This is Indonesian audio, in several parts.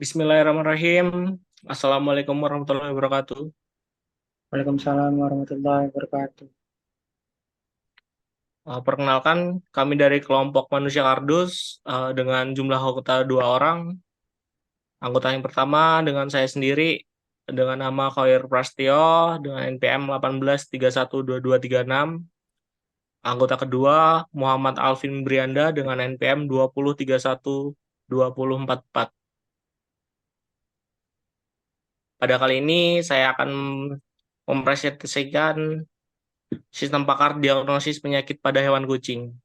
Bismillahirrahmanirrahim. Assalamualaikum warahmatullahi wabarakatuh. Waalaikumsalam warahmatullahi wabarakatuh. Perkenalkan, kami dari kelompok Manusia Kardus dengan jumlah anggota 2 orang. Anggota yang pertama dengan saya sendiri dengan nama Khoir Prastio dengan NPM 18312236. Anggota kedua Muhammad Alvin Brianda dengan NPM 20312044. Pada kali ini saya akan mempresentasikan sistem pakar diagnosis penyakit pada hewan kucing.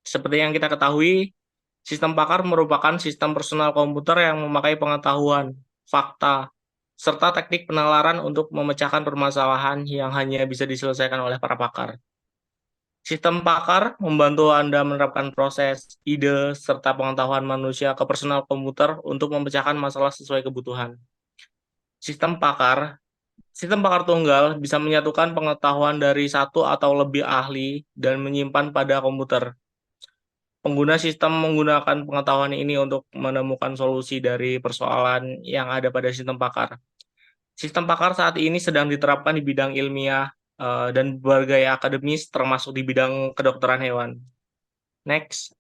Seperti yang kita ketahui, sistem pakar merupakan sistem personal komputer yang memakai pengetahuan, fakta, serta teknik penalaran untuk memecahkan permasalahan yang hanya bisa diselesaikan oleh para pakar. Sistem pakar membantu Anda menerapkan proses, ide, serta pengetahuan manusia ke personal komputer untuk memecahkan masalah sesuai kebutuhan. Sistem pakar Sistem pakar tunggal bisa menyatukan pengetahuan dari satu atau lebih ahli dan menyimpan pada komputer. Pengguna sistem menggunakan pengetahuan ini untuk menemukan solusi dari persoalan yang ada pada sistem pakar. Sistem pakar saat ini sedang diterapkan di bidang ilmiah dan berbagai akademis termasuk di bidang kedokteran hewan. Next,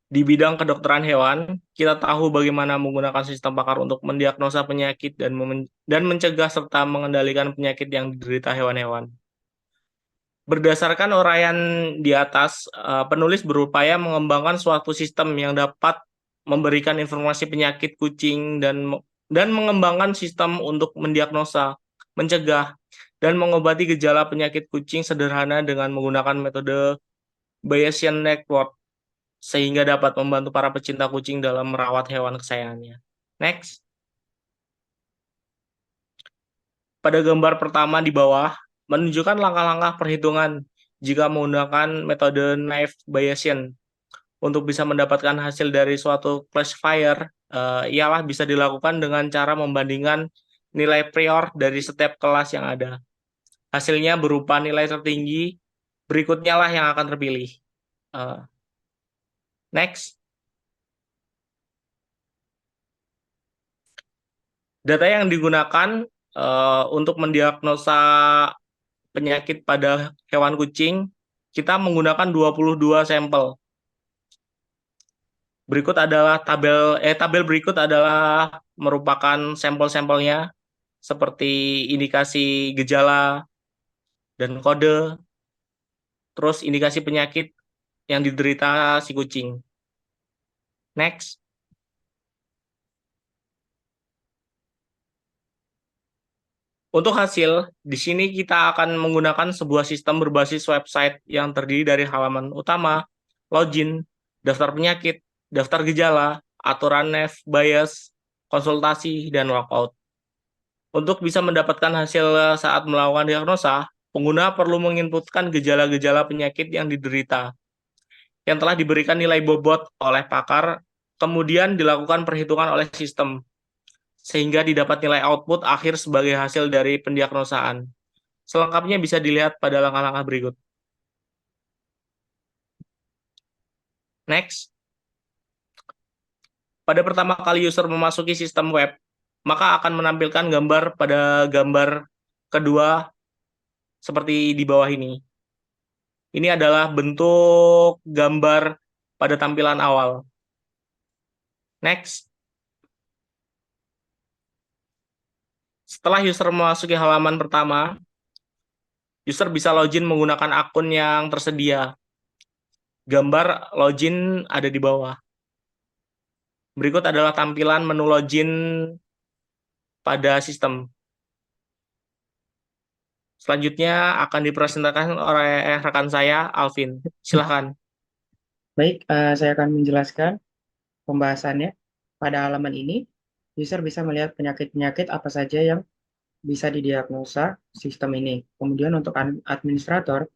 di bidang kedokteran hewan, kita tahu bagaimana menggunakan sistem pakar untuk mendiagnosa penyakit dan mencegah serta mengendalikan penyakit yang diderita hewan-hewan. Berdasarkan uraian di atas, penulis berupaya mengembangkan suatu sistem yang dapat memberikan informasi penyakit kucing dan mengembangkan sistem untuk mendiagnosa, mencegah, dan mengobati gejala penyakit kucing sederhana dengan menggunakan metode Bayesian Network sehingga dapat membantu para pecinta kucing dalam merawat hewan kesayangannya. Next, pada gambar pertama di bawah menunjukkan langkah-langkah perhitungan jika menggunakan metode Naive Bayesian. Untuk bisa mendapatkan hasil dari suatu classifier, ialah bisa dilakukan dengan cara membandingkan nilai prior dari setiap kelas yang ada. Hasilnya berupa nilai tertinggi, berikutnya lah yang akan terpilih. Uh, Next, data yang digunakan untuk mendiagnosa penyakit pada hewan kucing, kita menggunakan 22 sampel. Tabel berikut adalah merupakan sampel-sampelnya seperti indikasi gejala dan kode, terus indikasi penyakit yang diderita si kucing. Next, untuk hasil, di sini kita akan menggunakan sebuah sistem berbasis website yang terdiri dari halaman utama, login, daftar penyakit, daftar gejala, aturan NEF, bias, konsultasi, dan lockout. Untuk bisa mendapatkan hasil saat melakukan diagnosa, pengguna perlu menginputkan gejala-gejala penyakit yang diderita, yang telah diberikan nilai bobot oleh pakar, kemudian dilakukan perhitungan oleh sistem, sehingga didapat nilai output akhir sebagai hasil dari pendiagnosaan. Selengkapnya bisa dilihat pada langkah-langkah berikut. Next, pada pertama kali user memasuki sistem web, maka akan menampilkan gambar pada gambar kedua seperti di bawah ini. Ini adalah bentuk gambar pada tampilan awal. Next, setelah user memasuki halaman pertama, user bisa login menggunakan akun yang tersedia. Gambar login ada di bawah. Berikut adalah tampilan menu login pada sistem. Selanjutnya akan dipresentasikan oleh rekan saya, Alvin. Silahkan. Baik, saya akan menjelaskan pembahasannya. Pada halaman ini, user bisa melihat penyakit-penyakit apa saja yang bisa didiagnosa sistem ini. Kemudian untuk administrator,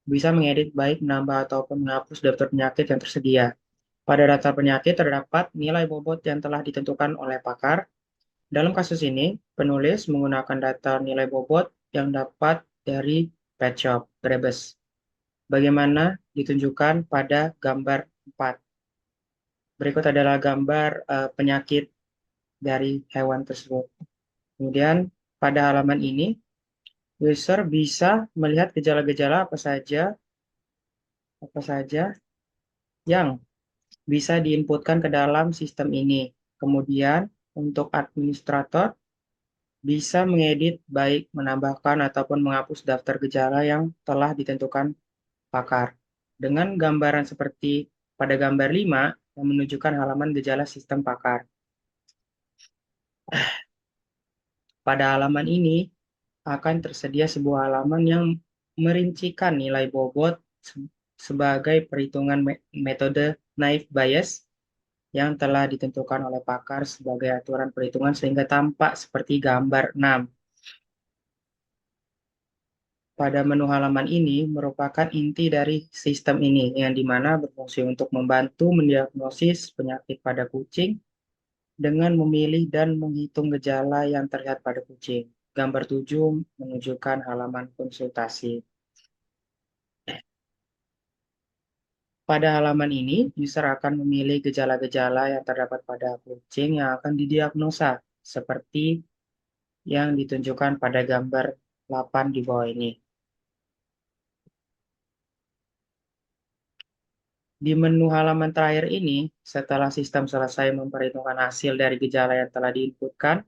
bisa mengedit baik menambah ataupun menghapus daftar penyakit yang tersedia. Pada daftar penyakit terdapat nilai bobot yang telah ditentukan oleh pakar. Dalam kasus ini, penulis menggunakan data nilai bobot yang dapat dari Pet Shop, Drebes. Bagaimana ditunjukkan pada gambar 4. Berikut adalah gambar penyakit dari hewan tersebut. Kemudian pada halaman ini, user bisa melihat gejala-gejala apa saja yang bisa diinputkan ke dalam sistem ini. Kemudian untuk administrator bisa mengedit baik menambahkan ataupun menghapus daftar gejala yang telah ditentukan pakar. Dengan gambaran seperti pada gambar 5 yang menunjukkan halaman gejala sistem pakar. Pada halaman ini akan tersedia sebuah halaman yang merincikan nilai bobot sebagai perhitungan metode naive Bayes yang telah ditentukan oleh pakar sebagai aturan perhitungan sehingga tampak seperti gambar 6. Pada menu halaman ini merupakan inti dari sistem ini, yang dimana berfungsi untuk membantu mendiagnosis penyakit pada kucing dengan memilih dan menghitung gejala yang terlihat pada kucing. Gambar 7 menunjukkan halaman konsultasi. Pada halaman ini, user akan memilih gejala-gejala yang terdapat pada kucing yang akan didiagnosa, seperti yang ditunjukkan pada gambar 8 di bawah ini. Di menu halaman terakhir ini, setelah sistem selesai memperhitungkan hasil dari gejala yang telah diinputkan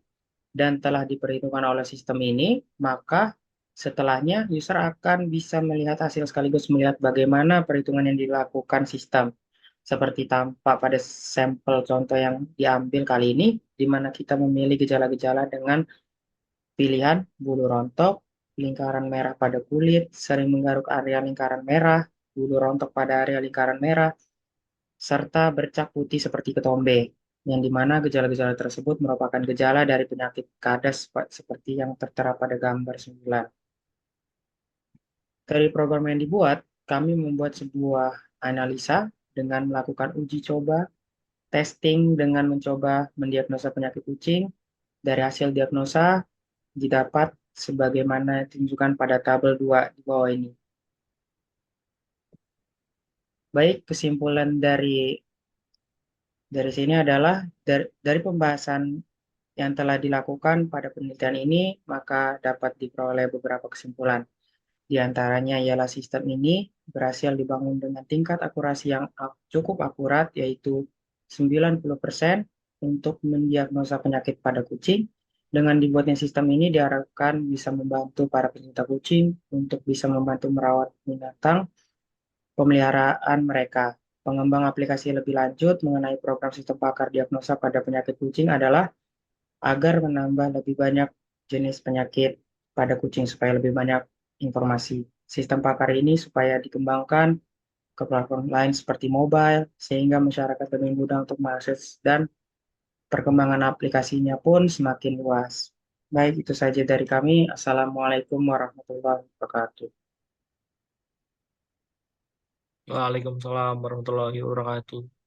dan telah diperhitungkan oleh sistem ini, maka setelahnya user akan bisa melihat hasil sekaligus melihat bagaimana perhitungan yang dilakukan sistem. Seperti tampak pada sampel contoh yang diambil kali ini, di mana kita memilih gejala-gejala dengan pilihan bulu rontok, lingkaran merah pada kulit, sering menggaruk area lingkaran merah, bulu rontok pada area lingkaran merah, serta bercak putih seperti ketombe, yang dimana gejala-gejala tersebut merupakan gejala dari penyakit kadas seperti yang tertera pada gambar 9. Dari program yang dibuat, kami membuat sebuah analisa dengan melakukan uji coba, testing dengan mencoba mendiagnosa penyakit kucing. Dari hasil diagnosa didapat sebagaimana ditunjukkan pada tabel 2 di bawah ini. Baik, kesimpulan dari sini adalah dari pembahasan yang telah dilakukan pada penelitian ini, maka dapat diperoleh beberapa kesimpulan. Di antaranya ialah sistem ini berhasil dibangun dengan tingkat akurasi yang cukup akurat, yaitu 90% untuk mendiagnosa penyakit pada kucing. Dengan dibuatnya sistem ini diharapkan bisa membantu para pecinta kucing untuk bisa membantu merawat binatang pemeliharaan mereka. Pengembang aplikasi lebih lanjut mengenai program sistem pakar diagnosa pada penyakit kucing adalah agar menambah lebih banyak jenis penyakit pada kucing supaya lebih banyak informasi. Sistem pakar ini supaya dikembangkan ke platform lain seperti mobile, sehingga masyarakat lebih mudah untuk mengakses dan perkembangan aplikasinya pun semakin luas. Baik, itu saja dari kami. Assalamualaikum warahmatullahi wabarakatuh. Waalaikumsalam warahmatullahi wabarakatuh.